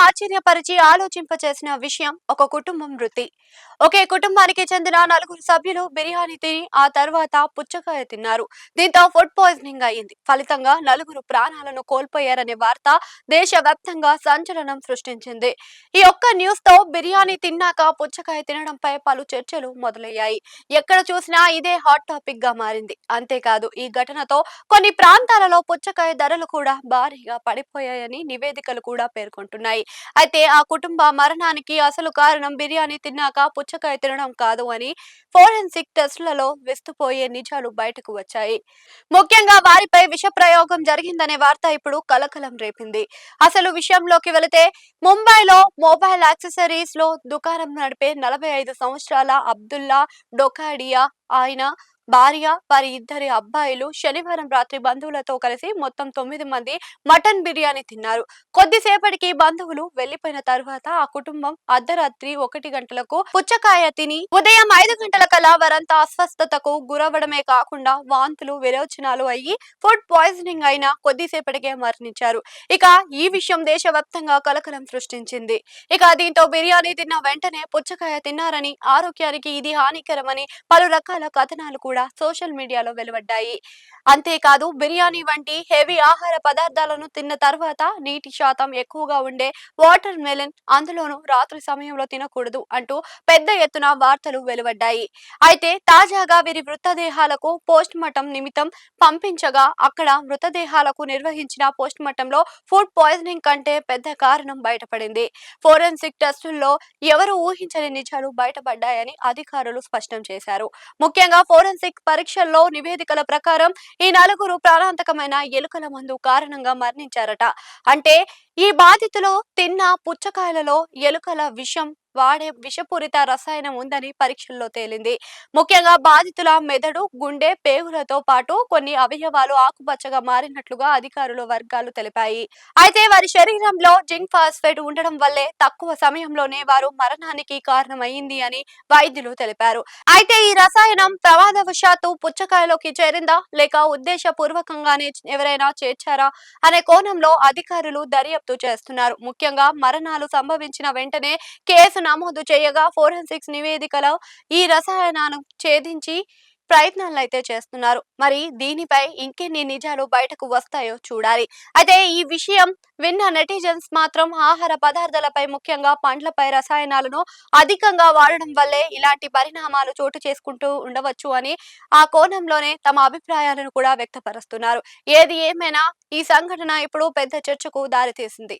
ఆశ్చర్యపరిచి ఆలోచింపచేసిన విషయం ఒక కుటుంబం మృతి. ఒకే కుటుంబానికి చెందిన నలుగురు సభ్యులు బిర్యానీ తిని ఆ తర్వాత పుచ్చకాయ తిన్నారు. దీంతో ఫుడ్ పాయిజనింగ్ అయింది. ఫలితంగా నలుగురు ప్రాణాలను కోల్పోయారనే వార్త దేశవ్యాప్తంగా సంచలనం సృష్టించింది. ఈ ఒక్క న్యూస్ తో బిర్యానీ తిన్నాక పుచ్చకాయ తినడంపై పలు చర్చలు మొదలయ్యాయి. ఎక్కడ చూసినా ఇదే హాట్ టాపిక్ గా మారింది. అంతేకాదు ఈ ఘటనతో కొన్ని ప్రాంతాలలో పుచ్చకాయ ధరలు కూడా భారీగా పడిపోయాయని నివేదికలు కూడా పేర్కొంటున్నాయి. అయితే ఆ కుటుంబ మరణానికి అసలు కారణం బిర్యానీ తిన్నాక పుచ్చకాయ తినడం కాదు అని ఫోరెన్సిక్ టెస్టులలో విస్తుపోయే నిజాలు బయటకు వచ్చాయి. ముఖ్యంగా వారిపై విష ప్రయోగం జరిగిందనే వార్త ఇప్పుడు కలకలం రేపింది. అసలు విషయంలోకి వెళితే ముంబైలో మొబైల్ యాక్సెసరీస్ లో దుకాణం నడిపే 45 సంవత్సరాల అబ్దుల్లా డొకాడియా ఆయన భార్య వారి ఇద్దరి అబ్బాయిలు శనివారం రాత్రి బంధువులతో కలిసి మొత్తం 9 మంది మటన్ బిర్యానీ తిన్నారు. కొద్దిసేపటికి బంధువులు వెళ్లిపోయిన తర్వాత ఆ కుటుంబం అర్ధరాత్రి 1 గంటలకు పుచ్చకాయ తిని ఉదయం 5 గంటల కల్లా వారంతా అస్వస్థతకు గురవడమే కాకుండా వాంతులు విరోచనాలు అయ్యి ఫుడ్ పాయిజనింగ్ అయిన కొద్దిసేపటికే మరణించారు. ఇక ఈ విషయం దేశవ్యాప్తంగా కలకలం సృష్టించింది. ఇక దీంతో బిర్యానీ తిన్న వెంటనే పుచ్చకాయ తిన్నారని, ఆరోగ్యానికి ఇది హానికరమని పలు రకాల కథనాలు కూడా సోషల్ మీడియాలో వెలువడ్డాయి. అంతేకాదు బిర్యానీ వంటి హెవీ ఆహార పదార్థాలను తిన్న తర్వాత నీటి శాతం ఎక్కువగా ఉండే వాటర్ మెలన్ అందులోనూ రాత్రి సమయంలో తినకూడదు అంటూ పెద్ద ఎత్తున వార్తలు వెలువడ్డాయి. అయితే తాజాగా వీరి మృతదేహాలకు పోస్ట్ మార్టం నిమిత్తం పంపించగా అక్కడ మృతదేహాలకు నిర్వహించిన పోస్ట్ మార్టంలో ఫుడ్ పాయిజనింగ్ కంటే పెద్ద కారణం బయటపడింది. ఫోరెన్సిక్ టెస్టుల్లో ఎవరు ఊహించని నిజాలు బయటపడ్డాయని అధికారులు స్పష్టం చేశారు. ముఖ్యంగా ఫోరెన్సిక్ పరీక్షల్లో నివేదికల ప్రకారం ఈ నలుగురు ప్రాణాంతకమైన ఎలుకల మందు కారణంగా మరణించారట. అంటే ఈ బాధితులు తిన్న పుచ్చకాయలలో ఎలుకల విషం వాడే విషపూరిత రసాయనం ఉందని పరీక్షల్లో తేలింది. ముఖ్యంగా బాధితుల మెదడు, గుండె, పేగులతో పాటు కొన్ని అవయవాలు ఆకుపచ్చగా మారినట్లుగా అధికారుల వర్గాలు తెలిపాయి. అయితే వారి శరీరంలో జింక్ ఫాస్ఫేట్ ఉండడం వల్లే తక్కువ సమయంలోనే వారు మరణానికి కారణమైంది అని వైద్యులు తెలిపారు. అయితే ఈ రసాయనం ప్రమాదవశాత్తు పుచ్చకాయలోకి చేరిందా లేక ఉద్దేశపూర్వకంగానే ఎవరైనా చేర్చారా అనే కోణంలో అధికారులు దర్యాప్తు చేస్తున్నారు. ముఖ్యంగా మరణాలు సంభవించిన వెంటనే కేసు నమోదు చేయగా ఫోరెన్సిక్స్ నివేదికలో ఈ రసాయనాన్ని ఛేదించి ప్రయత్నాలైతే చేస్తున్నారు. మరి దీనిపై ఇంకెన్ని నిజాలు బయటకు వస్తాయో చూడాలి. అయితే ఈ విషయం విన్న నెటిజన్స్ మాత్రం ఆహార పదార్థాలపై ముఖ్యంగా పండ్లపై రసాయనాలను అధికంగా వాడడం వల్లే ఇలాంటి పరిణామాలు చోటు చేసుకుంటూ ఉండవచ్చు అని ఆ కోణంలోనే తమ అభిప్రాయాలను కూడా వ్యక్తపరుస్తున్నారు. ఏది ఏమైనా ఈ సంఘటన ఇప్పుడు పెద్ద చర్చకు దారితీసింది.